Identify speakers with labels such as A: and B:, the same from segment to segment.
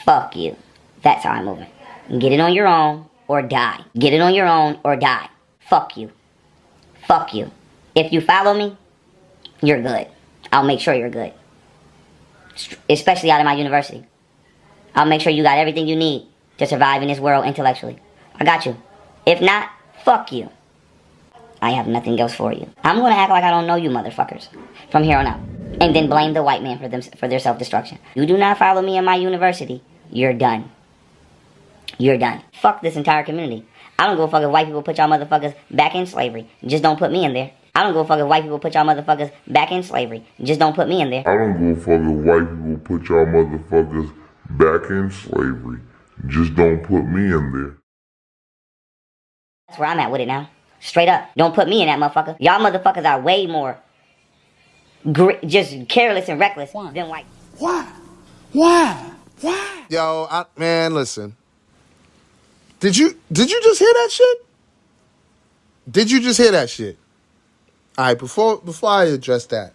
A: Fuck you. That's how I'm moving. Get it on your own or die. Get it on your own or die. Fuck you. Fuck you. If you follow me, you're good. I'll make sure you're good. Especially out of my university. I'll make sure you got everything you need to survive in this world intellectually. I got you. If not, fuck you. I have nothing else for you. I'm going to act like I don't know you motherfuckers from here on out. And then blame the white man for their self-destruction. You do not follow me in my university, you're done. You're done. Fuck this entire community. I don't give a fuck if white people put y'all motherfuckers back in slavery. Just don't put me in there. I don't give a fuck if white people put y'all motherfuckers back in slavery. Just don't put me in there.
B: I don't give a fuck if white people put y'all motherfuckers back in slavery. Just don't put me in there.
A: That's where I'm at with it now. Straight up. Don't put me in that motherfucker. Y'all motherfuckers are way more just careless and reckless than white.
C: Why?
D: Yo, man, listen. Did you just hear that shit? Did you just hear that shit? All right, before I address that,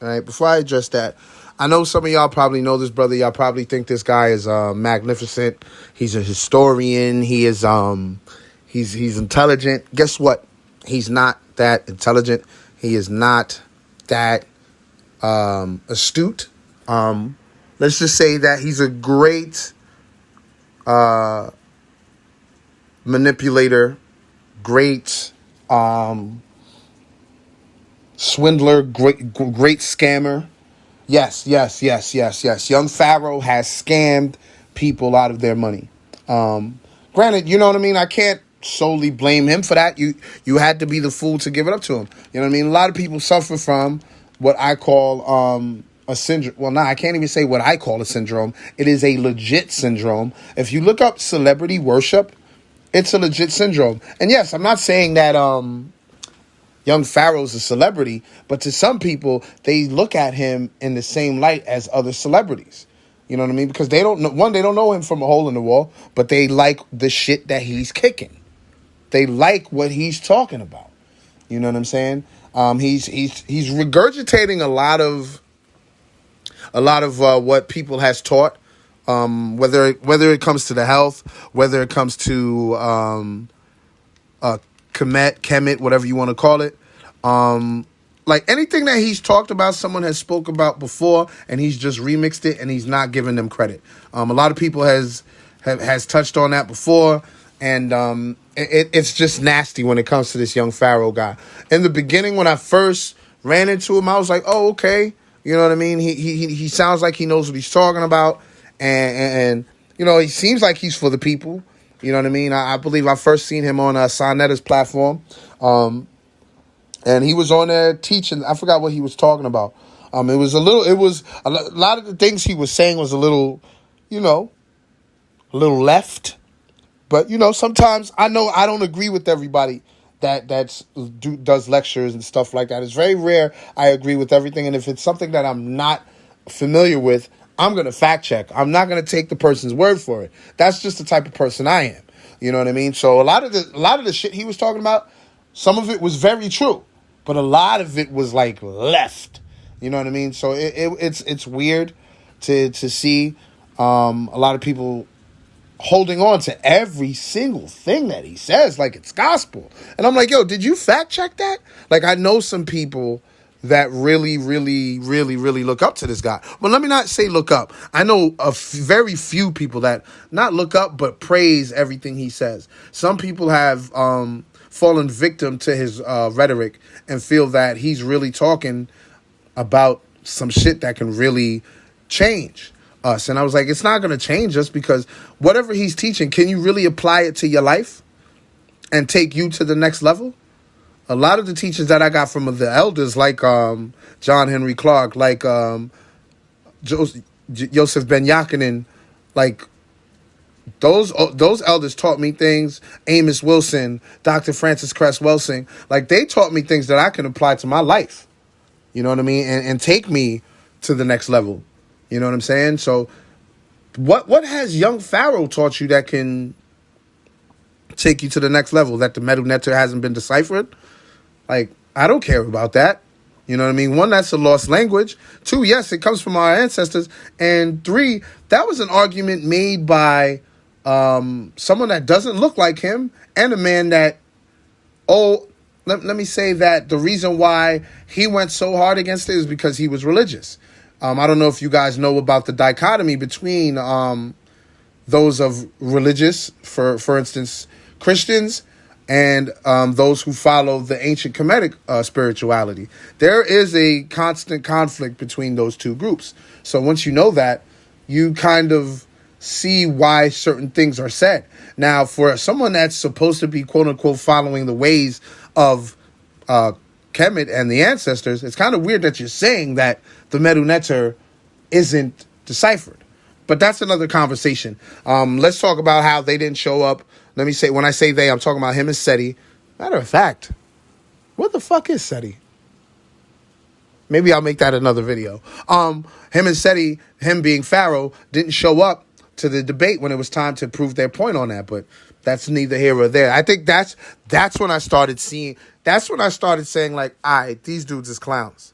D: I know some of y'all probably know this brother. Y'all probably think this guy is magnificent. He's a historian. He is he's intelligent. Guess what? He's not that intelligent. He is not that astute. Let's just say that he's a great manipulator, great swindler, great scammer. Yes. Young PHARAOH has scammed people out of their money. Granted, you know what I mean? I can't solely blame him for that. You had to be the fool to give it up to him. You know what I mean? A lot of people suffer from what I call a syndrome. Well, I can't even say what I call a syndrome. It is a legit syndrome. If you look up celebrity worship, it's a legit syndrome. And yes, I'm not saying that young PHARAOH's a celebrity, but to some people, they look at him in the same light as other celebrities. You know what I mean? Because they don't know him from a hole in the wall, but they like the shit that he's kicking. They like what he's talking about. You know what I'm saying? He's regurgitating a lot of what people has taught. Whether it comes to the health, whether it comes to Kemet, whatever you want to call it. Like anything that he's talked about, someone has spoke about before, and he's just remixed it, and he's not giving them credit. A lot of people has touched on that before, and it's just nasty when it comes to this young PHARAOH guy. In the beginning, when I first ran into him, I was like, oh, okay. You know what I mean? He sounds like he knows what he's talking about, and you know, he seems like he's for the people. You know what I mean? I believe I first seen him on Sonetta's platform, and he was on there teaching. I forgot what he was talking about. It was a lot of the things he was saying was a little left. But, you know, sometimes I know I don't agree with everybody that does lectures and stuff like that. It's very rare I agree with everything. And if it's something that I'm not familiar with, I'm going to fact check. I'm not going to take the person's word for it. That's just the type of person I am. You know what I mean? So a lot of the shit he was talking about, some of it was very true, but a lot of it was like left. You know what I mean? So it's weird to see a lot of people holding on to every single thing that he says like it's gospel. And I'm like, yo, did you fact check that? Like, I know some people that really look up to this guy. Well, let me not say look up. I know very few people that not look up, but praise everything he says. Some people have fallen victim to his rhetoric and feel that he's really talking about some shit that can really change us. And I was like, it's not going to change us, because whatever he's teaching, can you really apply it to your life and take you to the next level? A lot of the teachings that I got from the elders, like John Henry Clark, like Joseph Ben Yakinen, like those elders taught me things. Amos Wilson, Dr. Francis Cress Welsing, like they taught me things that I can apply to my life. You know what I mean? And take me to the next level. You know what I'm saying? So what has young PHARAOH taught you that can take you to the next level, that the metal netter hasn't been deciphered? Like, I don't care about that. You know what I mean? One, that's a lost language. Two, yes, it comes from our ancestors. And three, that was an argument made by someone that doesn't look like him and a man that, let me say that the reason why he went so hard against it is because he was religious. I don't know if you guys know about the dichotomy between those of religious, for instance, Christians, and those who follow the ancient Kemetic spirituality. There is a constant conflict between those two groups. So once you know that, you kind of see why certain things are said. Now, for someone that's supposed to be, quote unquote, following the ways of Kemet and the ancestors, it's kind of weird that you're saying that the Medu Neter isn't deciphered. But that's another conversation. Let's talk about how they didn't show up. Let me say, when I say they, I'm talking about him and Seti. Matter of fact, what the fuck is Seti? Maybe I'll make that another video. Him and Seti, him being Pharaoh, didn't show up to the debate when it was time to prove their point on that. But that's neither here or there. I think that's when I started seeing. That's when I started saying, like, all right, these dudes is clowns.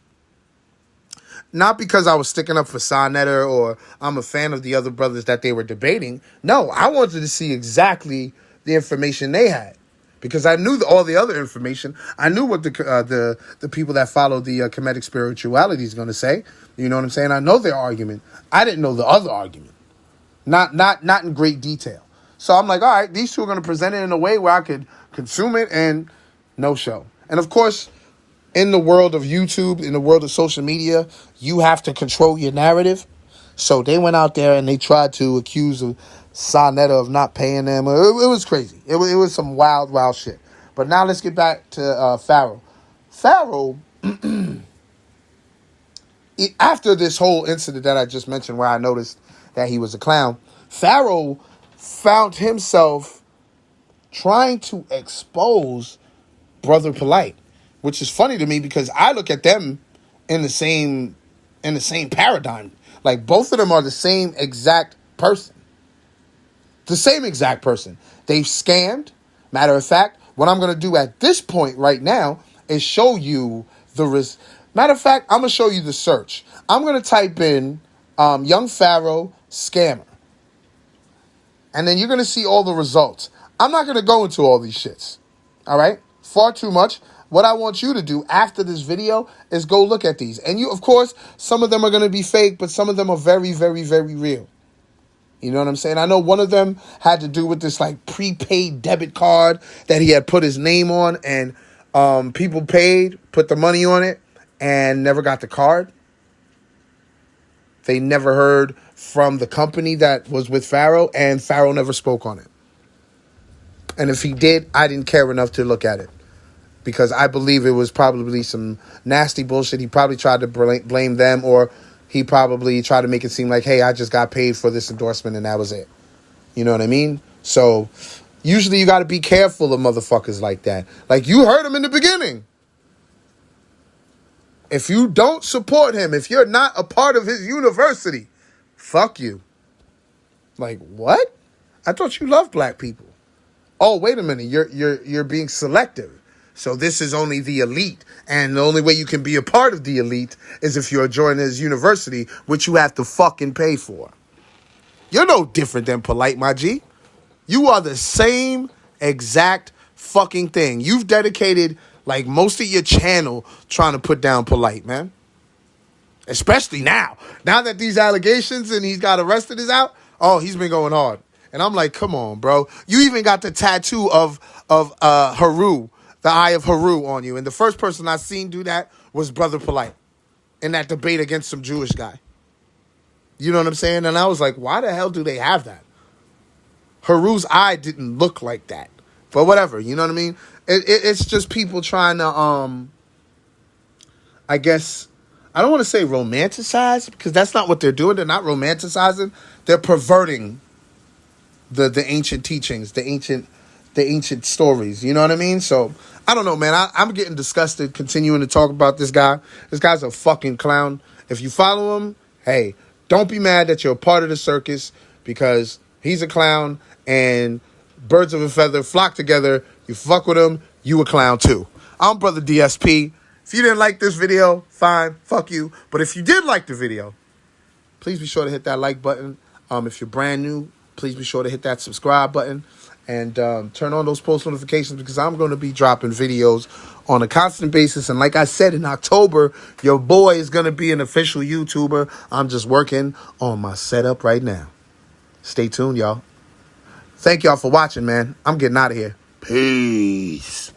D: Not because I was sticking up for Sa-Neter or I'm a fan of the other brothers that they were debating. No, I wanted to see exactly the information they had, because I knew all the other information. I knew what the people that follow the Kemetic spirituality is going to say. You know what I'm saying? I know their argument. I didn't know the other argument, not in great detail. So I'm like, all right, these two are going to present it in a way where I could consume it, and no show. And of course, in the world of YouTube, in the world of social media, you have to control your narrative. So they went out there and they tried to accuse Sa-Neter of not paying them. It was crazy. It was some wild, wild shit. But now let's get back to Pharaoh. Pharaoh, after this whole incident that I just mentioned where I noticed that he was a clown, Pharaoh found himself trying to expose Brother Polite, which is funny to me because I look at them in the same paradigm. Like, both of them are the same exact person. The same exact person. They've scammed. Matter of fact, what I'm going to do at this point right now is show you Matter of fact, I'm going to show you the search. I'm going to type in Young Pharaoh Scammer. And then you're going to see all the results. I'm not going to go into all these shits. All right? Far too much. What I want you to do after this video is go look at these. And you, of course, some of them are going to be fake, but some of them are very, very, very real. You know what I'm saying? I know one of them had to do with this like prepaid debit card that he had put his name on, and people paid, put the money on it, and never got the card. They never heard from the company that was with Pharaoh, and Pharaoh never spoke on it. And if he did, I didn't care enough to look at it, because I believe it was probably some nasty bullshit. He probably tried to blame them, or he probably tried to make it seem like, hey, I just got paid for this endorsement and that was it. You know what I mean? So usually you got to be careful of motherfuckers like that. Like, you heard him in the beginning. If you don't support him, if you're not a part of his university, fuck you. Like, what? I thought you loved black people. Oh, wait a minute. You're being selective. So this is only the elite. And the only way you can be a part of the elite is if you're joining his university, which you have to fucking pay for. You're no different than Polite, my G. You are the same exact fucking thing. You've dedicated like most of your channel trying to put down Polite, man. Especially now. Now that these allegations and he's got arrested is out, oh, he's been going hard. And I'm like, come on, bro. You even got the tattoo of Haru, the eye of Haru on you. And the first person I seen do that was Brother Polite in that debate against some Jewish guy. You know what I'm saying? And I was like, why the hell do they have that? Haru's eye didn't look like that. But whatever, you know what I mean? It's just people trying to, I guess, I don't want to say romanticize, because that's not what they're doing. They're not romanticizing. They're perverting the ancient teachings, the ancient stories. You know what I mean? So, I don't know, man. I'm getting disgusted continuing to talk about this guy. This guy's a fucking clown. If you follow him, hey, don't be mad that you're a part of the circus, because he's a clown and birds of a feather flock together. You fuck with him, you a clown too. I'm Brother DSP. If you didn't like this video, fine, fuck you. But if you did like the video, please be sure to hit that like button. If you're brand new, please be sure to hit that subscribe button and turn on those post notifications because I'm going to be dropping videos on a constant basis. And like I said, in October, your boy is going to be an official YouTuber. I'm just working on my setup right now. Stay tuned, y'all. Thank y'all for watching, man. I'm getting out of here. Peace.